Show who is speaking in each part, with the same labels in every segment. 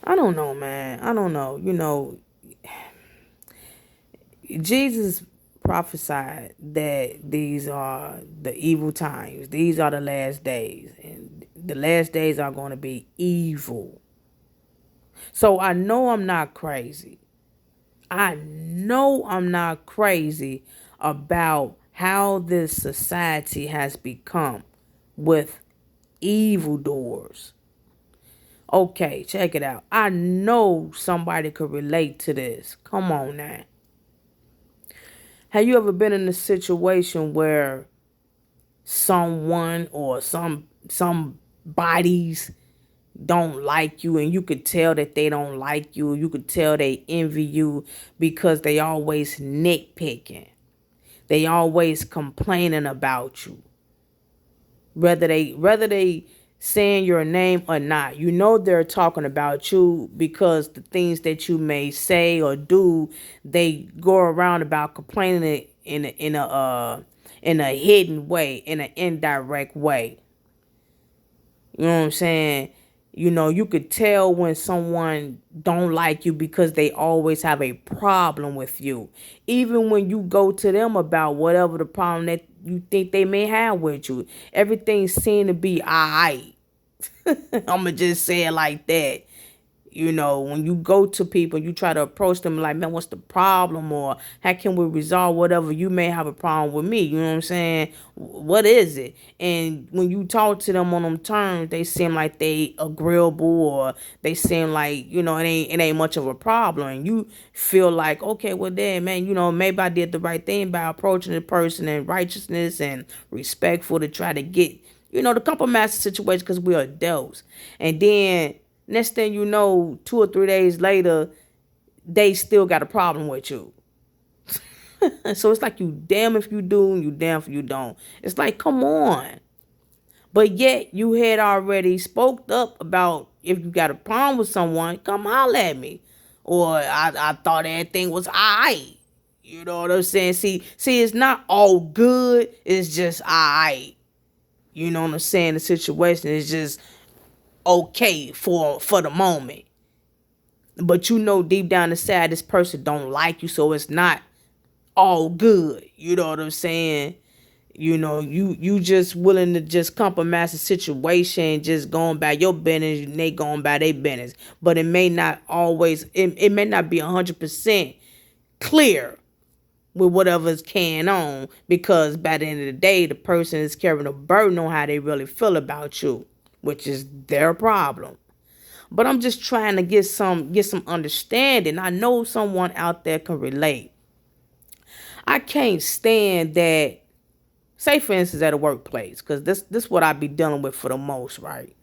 Speaker 1: I don't know, man. I don't know. Jesus prophesied that these are the evil times. These are the last days. And the last days are going to be evil. So I know I'm not crazy. I know I'm not crazy about how this society has become with evildoers. Okay, check it out. I know somebody could relate to this. Come on now. Have you ever been in a situation where someone or some bodies don't like you and you could tell that they don't like you, you could tell they envy you because they always nitpicking, they always complaining about you, whether they saying your name or not, they're talking about you because the things that you may say or do, they go around about complaining in a hidden way, in an indirect way. You know what I'm saying? You could tell when someone don't like you because they always have a problem with you. Even when you go to them about whatever the problem that you think they may have with you, everything seems to be alright. I'ma just say it like that. When you go to people, you try to approach them like, man, what's the problem? Or how can we resolve whatever you may have a problem with me? You know what I'm saying? What is it? And when you talk to them on them terms, they seem like they agreeable, or they seem like, it ain't much of a problem. And you feel like, okay, well then, man, maybe I did the right thing by approaching the person in righteousness and respectful to try to get, the compromise the situation because we're adults. And then next thing you know, 2 or 3 days later, they still got a problem with you. So it's like you damn if you do, and you damn if you don't. It's like, come on. But yet you had already spoke up about if you got a problem with someone, come holler at me. Or I thought everything was alright. You know what I'm saying? See, it's not all good. It's just alright. You know what I'm saying? The situation is just okay for the moment. But deep down inside this person don't like you, so it's not all good. You know what I'm saying? You just willing to just compromise the situation, just going by your business, and they going by their business. But it may not always, it may not be 100% clear with whatever's carrying on, because by the end of the day, the person is carrying a burden on how they really feel about you, which is their problem. But I'm just trying to get some understanding. I know someone out there can relate. I can't stand that. Say for instance at a workplace, because this what I be dealing with for the most, right?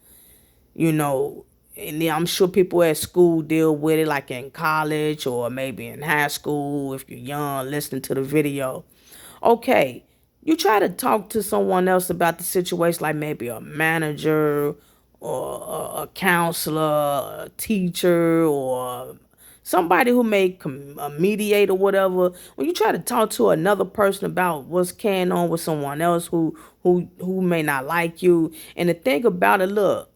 Speaker 1: You know, and then I'm sure people at school deal with it, like in college or maybe in high school if you're young, listening to the video. Okay, you try to talk to someone else about the situation, like maybe a manager or a counselor, a teacher, or somebody who may mediate or whatever. When you try to talk to another person about what's carrying on with someone else who may not like you, and the thing about it, look,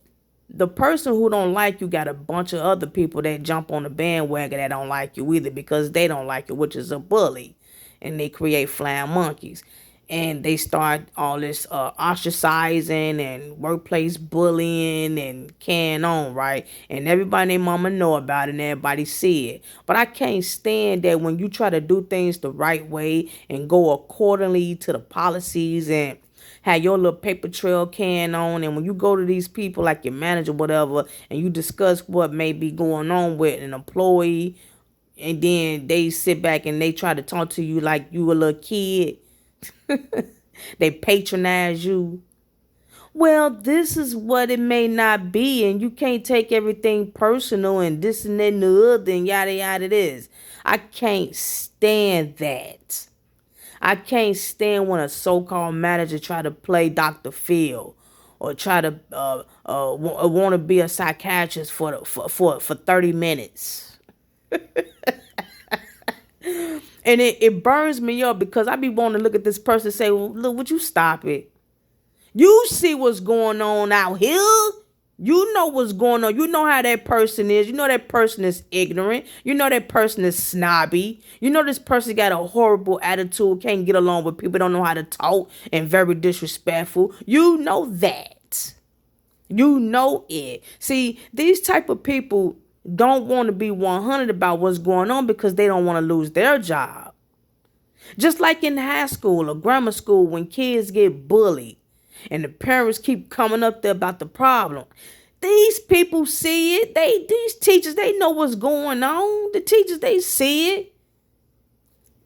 Speaker 1: the person who don't like you got a bunch of other people that jump on the bandwagon that don't like you either because they don't like you, which is a bully, and they create flying monkeys, and they start all this ostracizing and workplace bullying and carrying on, right? And everybody and their mama know about it and everybody see it. But I can't stand that when you try to do things the right way and go accordingly to the policies and have your little paper trail can on, and when you go to these people like your manager, whatever, and you discuss what may be going on with an employee, and then they sit back and they try to talk to you like you a little kid. They patronize you. Well, this is what it may not be, and you can't take everything personal and this and that and the other and yada yada this. I can't stand that. I can't stand when a so-called manager try to play Dr. Phil or try to want to be a psychiatrist for 30 minutes. And it burns me up because I be wanting to look at this person and say, well, look, would you stop it? You see what's going on out here? You know what's going on. You know how that person is. You know that person is ignorant. You know that person is snobby. You know this person got a horrible attitude, can't get along with people, don't know how to talk, and very disrespectful. You know that. You know it. See, these type of people don't want to be 100 about what's going on because they don't want to lose their job. Just like in high school or grammar school when kids get bullied and the parents keep coming up there about the problem. These people see it. These teachers, they know what's going on. The teachers, they see it.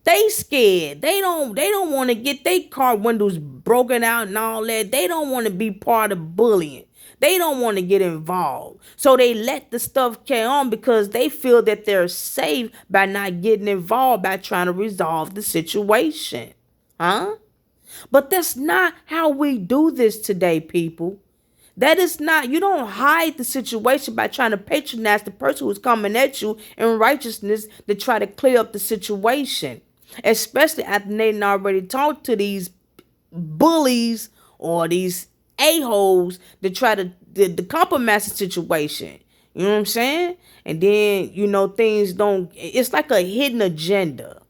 Speaker 1: They scared. They don't want to get their car windows broken out and all that. They don't want to be part of bullying. They don't want to get involved. So they let the stuff carry on because they feel that they're safe by not getting involved, by trying to resolve the situation. Huh? But that's not how we do this today, people. That is not, you don't hide the situation by trying to patronize the person who's coming at you in righteousness to try to clear up the situation. Especially after they already talked to these bullies or these a-holes to try to compromise the situation. You know what I'm saying? And then, things don't, it's like a hidden agenda.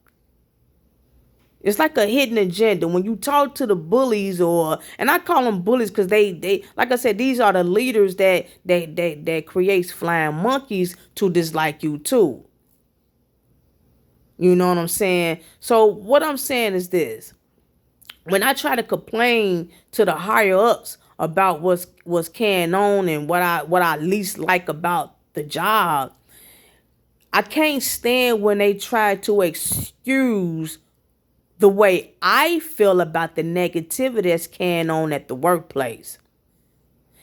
Speaker 1: It's like a hidden agenda. When you talk to the bullies and I call them bullies because they, like I said, these are the leaders that creates flying monkeys to dislike you too. You know what I'm saying? So what I'm saying is this. When I try to complain to the higher ups about what's carrying on and what I least like about the job, I can't stand when they try to excuse the way I feel about the negativity that's carrying on at the workplace.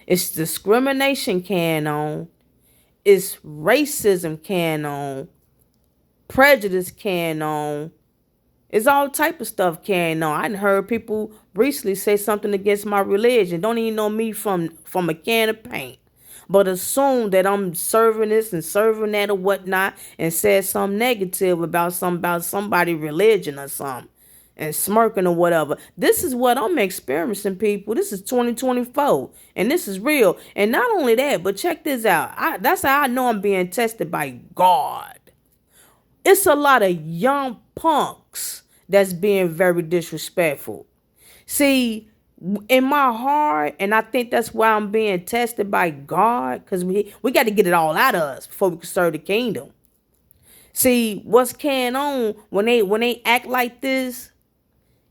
Speaker 1: It's discrimination carrying on. It's racism carrying on. Prejudice carrying on. It's all type of stuff carrying on. I heard people recently say something against my religion. Don't even know me from a can of paint. But assume that I'm serving this and serving that or whatnot and said something negative about somebody's religion or something. And smirking or whatever. This is what I'm experiencing, people. This is 2024. And this is real. And not only that, but check this out. That's how I know I'm being tested by God. It's a lot of young punks that's being very disrespectful. See, in my heart, and I think that's why I'm being tested by God, because we got to get it all out of us before we can serve the kingdom. See, what's carrying on when they act like this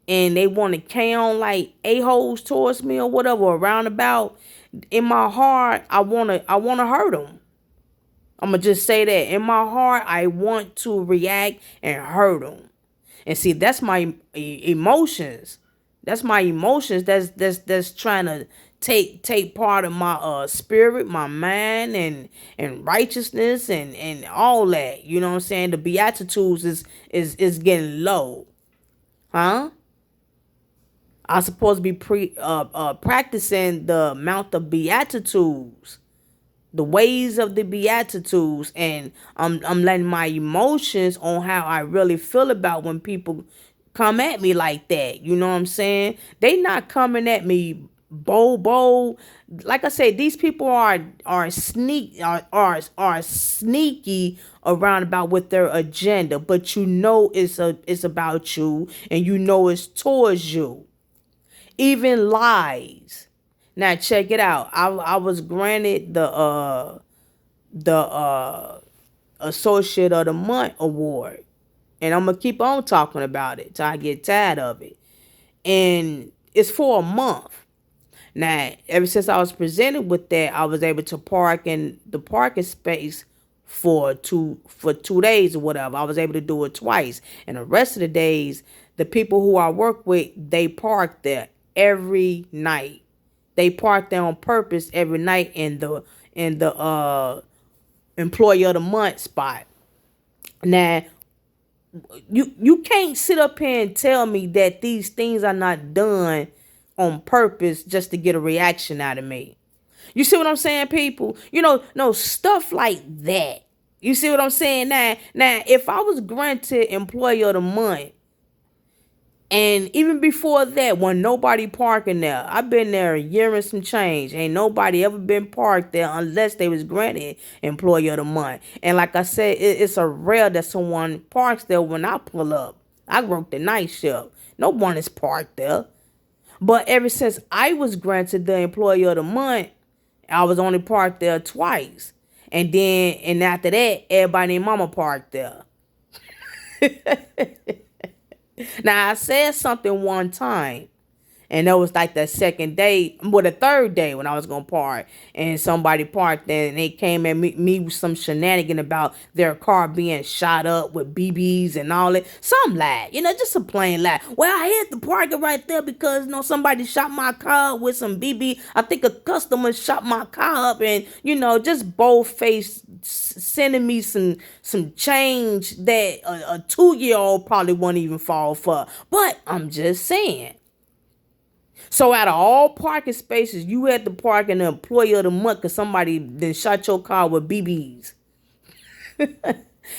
Speaker 1: and they want to carry on like a-holes towards me or whatever, or roundabout, in my heart, I wanna hurt them. I'm going to just say that. In my heart, I want to react and hurt them. And see, that's my emotions. That's my emotions that's trying to take part of my spirit, my mind, and righteousness and all that. You know what I'm saying? The Beatitudes is getting low. Huh? I'm supposed to be practicing the amount of Beatitudes. The ways of the Beatitudes, and I'm letting my emotions on how I really feel about when people come at me like that. You know what I'm saying? They not coming at me bold. Like I said, these people are sneaky around about with their agenda, but it's about you, and it's towards you. Even lies. Now check it out. I was granted the Associate of the Month award, and I'm gonna keep on talking about it till I get tired of it. And it's for a month. Now, ever since I was presented with that, I was able to park in the parking space for 2 days or whatever. I was able to do it twice, and the rest of the days, the people who I work with, they park there every night. They park there on purpose every night in the Employee of the Month spot. Now, you can't sit up here and tell me that these things are not done on purpose just to get a reaction out of me. You see what I'm saying, people? No stuff like that. You see what I'm saying? Now, if I was granted Employee of the Month, And even before that, when nobody parking there, I've been there a year and some change. Ain't nobody ever been parked there unless they was granted Employee of the Month. And like I said, it's a rare that someone parks there when I pull up. I work the night shift. No one is parked there. But ever since I was granted the Employee of the Month, I was only parked there twice. And after that, everybody and mama parked there. Now, I said something one time, and that was like the second day, well, the third day when I was going to park, and somebody parked there, and they came at me with some shenanigan about their car being shot up with BBs and all that. Some lie, just a plain lie. Well, I had to park it right there because, somebody shot my car up with some BB. I think a customer shot my car up, and, just bold-faced sending me some change that a 2-year-old probably wouldn't even fall for. But I'm just saying. So out of all parking spaces, you had to park in the Employee of the Month because somebody then shot your car with BBs.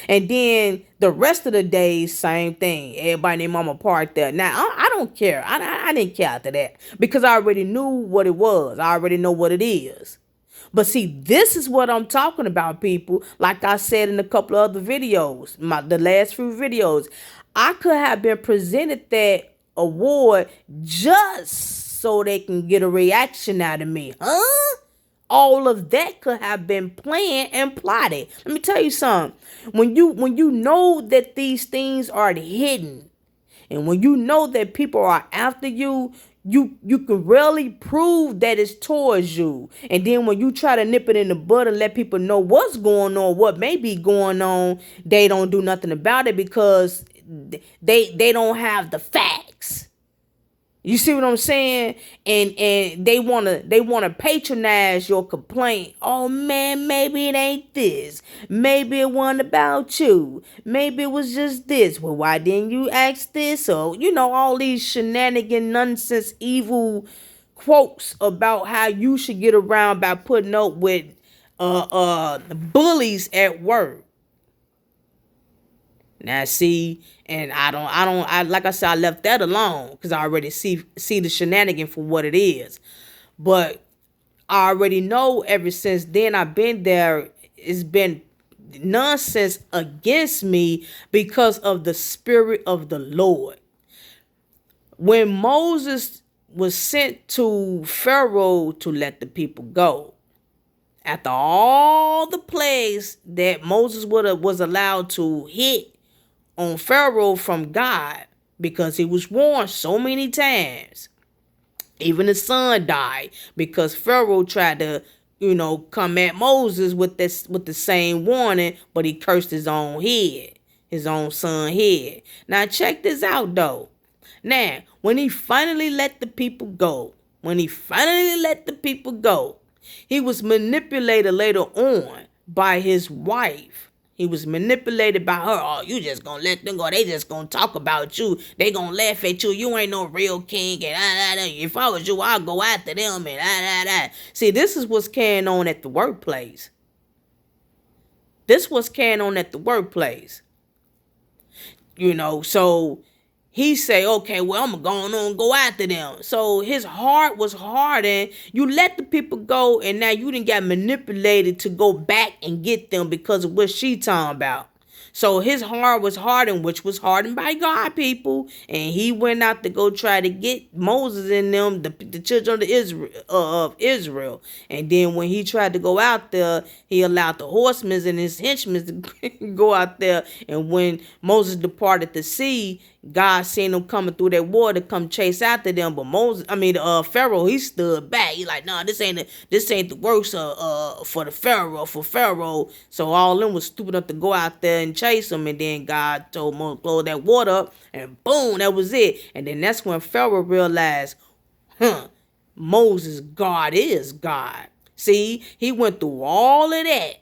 Speaker 1: And then the rest of the days, same thing. Everybody and their mama parked there. Now, I don't care. I didn't care after that because I already knew what it was. I already know what it is. But see, this is what I'm talking about, people. Like I said in a couple of other videos, the last few videos, I could have been presented that award just so they can get a reaction out of me. Huh? All of that could have been planned and plotted. Let me tell you something. When you know that these things are hidden, and when you know that people are after you, you can really prove that it's towards you. And then when you try to nip it in the bud and let people know what's going on, what may be going on, they don't do nothing about it because they don't have the facts. You see what I'm saying? And they wanna patronize your complaint. Oh man, maybe it ain't this. Maybe it wasn't about you. Maybe it was just this. Well, why didn't you ask this? Or all these shenanigan, nonsense, evil quotes about how you should get around by putting up with bullies at work. Now see, and I like I said, I left that alone because I already see the shenanigan for what it is. But I already know ever since then I've been there, it's been nonsense against me because of the Spirit of the Lord. When Moses was sent to Pharaoh to let the people go, after all the plagues that Moses was allowed to hit on Pharaoh from God, because he was warned so many times. Even the son died because Pharaoh tried to, come at Moses with the same warning, but he cursed his own head, his own son head. Now check this out though. Now, when he finally let the people go, he was manipulated later on by his wife. He was manipulated by her. Oh, you just gonna let them go. They just gonna talk about you. They gonna laugh at you. You ain't no real king. And if I was you, I'll go after them. And See, this is what's carrying on at the workplace. So he say, okay, well, I'm going on go after them. So his heart was hardened. You let the people go, and now you done got manipulated to go back and get them because of what she talking about. So his heart was hardened, which was hardened by God, people. And he went out to go try to get Moses and them, the children of Israel. And then when he tried to go out there, he allowed the horsemen and his henchmen to go out there. And when Moses departed the sea, God seen them coming through that water to come chase after them. But Pharaoh, he stood back. He like, nah, this ain't the works for Pharaoh. So all them was stupid enough to go out there and chase him. And then God told Moses, close that water up, and boom, that was it. And then that's when Pharaoh realized, Moses, God is God. See, he went through all of that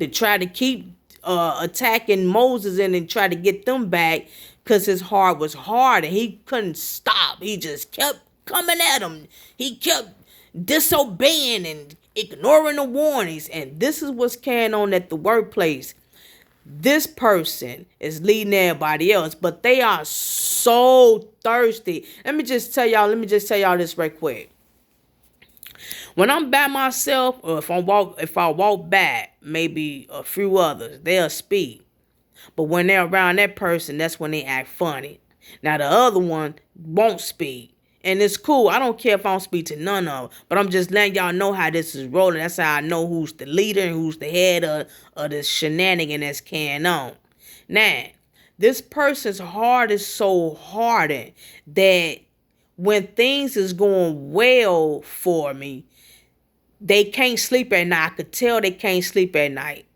Speaker 1: to try to keep attacking Moses and then try to get them back because his heart was hard and he couldn't stop. He just kept coming at him. He kept disobeying and ignoring the warnings. And this is what's carrying on at the workplace. This person is leading everybody else, but they are so thirsty. Let me just tell y'all this right quick. When I'm by myself, or if I walk by maybe a few others, they'll speak. But when they're around that person, that's when they act funny. Now the other one won't speak. And it's cool. I don't care if I don't speak to none of them. But I'm just letting y'all know how this is rolling. That's how I know who's the leader and who's the head of this shenanigan that's carrying on. Now, this person's heart is so hardened that when things is going well for me, they can't sleep at night. I could tell they can't sleep at night.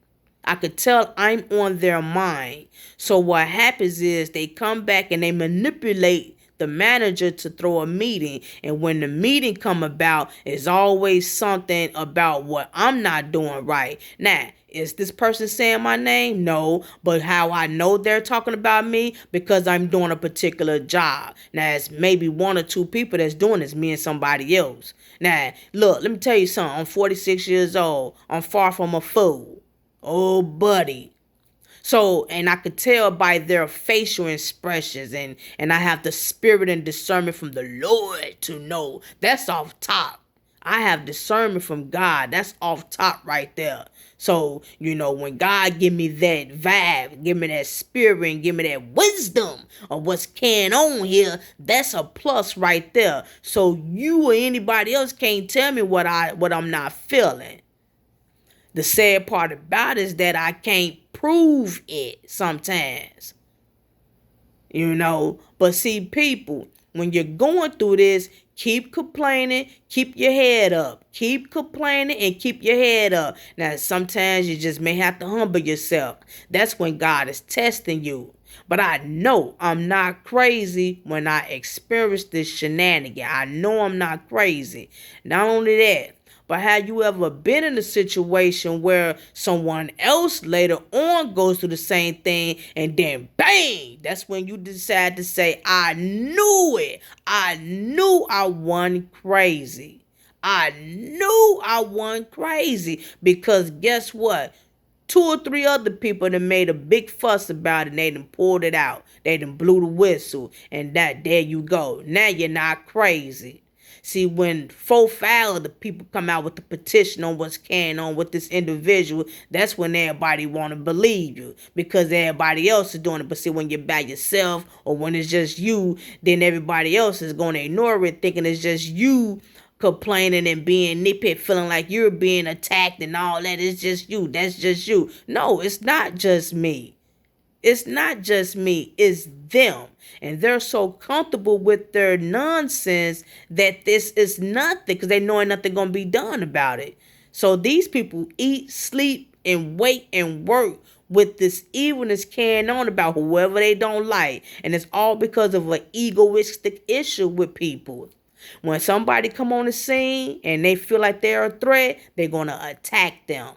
Speaker 1: I could tell I'm on their mind. So what happens is they come back and they manipulate the manager to throw a meeting. And when the meeting come about, it's always something about what I'm not doing right. Now, is this person saying my name? No. But how I know they're talking about me? Because I'm doing a particular job. Now, it's maybe one or two people that's doing this, me and somebody else. Now, look, let me tell you something. I'm 46 years old. I'm far from a fool. Oh, buddy. So, and I could tell by their facial expressions, and I have the spirit and discernment from the Lord to know that's off top. I have discernment from God. That's off top right there. So, when God give me that vibe, give me that spirit, and give me that wisdom of what's carrying on here, that's a plus right there. So you or anybody else can't tell me what I'm not feeling. The sad part about it is that I can't prove it sometimes. But see, people, when you're going through this, keep complaining, keep your head up. Keep complaining and keep your head up. Now, sometimes you just may have to humble yourself. That's when God is testing you. But I know I'm not crazy when I experience this shenanigan. I know I'm not crazy. Not only that, but have you ever been in a situation where someone else later on goes through the same thing and then bang, that's when you decide to say, I knew it. I knew I wasn't crazy. I knew I wasn't crazy because guess what? 2 or 3 other people that made a big fuss about it and they done pulled it out. They done blew the whistle and there you go. Now you're not crazy. See, when 4-5 of the people come out with the petition on what's carrying on with this individual, that's when everybody want to believe you because everybody else is doing it. But see, when you're by yourself or when it's just you, then everybody else is going to ignore it thinking it's just you complaining and being nitpick, feeling like you're being attacked and all that. It's just you. That's just you. No, it's not just me. It's not just me, it's them. And they're so comfortable with their nonsense that this is nothing because they know nothing going to be done about it. So these people eat, sleep, and wait and work with this evilness carrying on about whoever they don't like. And it's all because of an egoistic issue with people. When somebody come on the scene and they feel like they're a threat, they're going to attack them.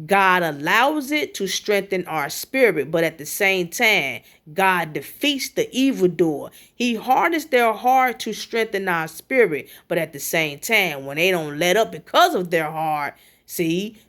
Speaker 1: God allows it to strengthen our spirit, but at the same time, God defeats the evildoer. He hardens their heart to strengthen our spirit, but at the same time, when they don't let up because of their heart,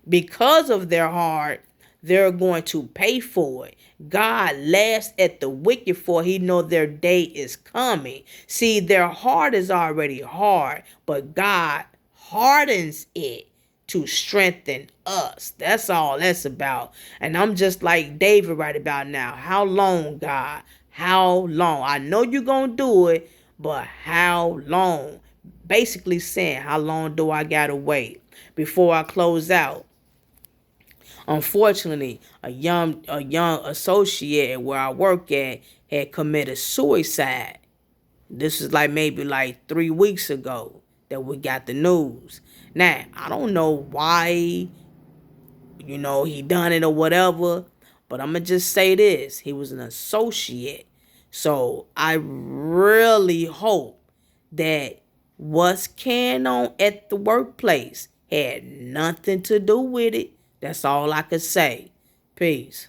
Speaker 1: because of their heart, they're going to pay for it. God laughs at the wicked for he know their day is coming. See, their heart is already hard, but God hardens it to strengthen us. That's all that's about. And I'm just like David right about now. How long, God? How long? I know you're going to do it, but how long? Basically saying, how long do I got to wait before I close out? Unfortunately, a young associate where I work at had committed suicide. This is maybe 3 weeks ago that we got the news. Now, I don't know why, he done it or whatever, but I'm going to just say this. He was an associate. So I really hope that what's carrying on at the workplace had nothing to do with it. That's all I could say. Peace.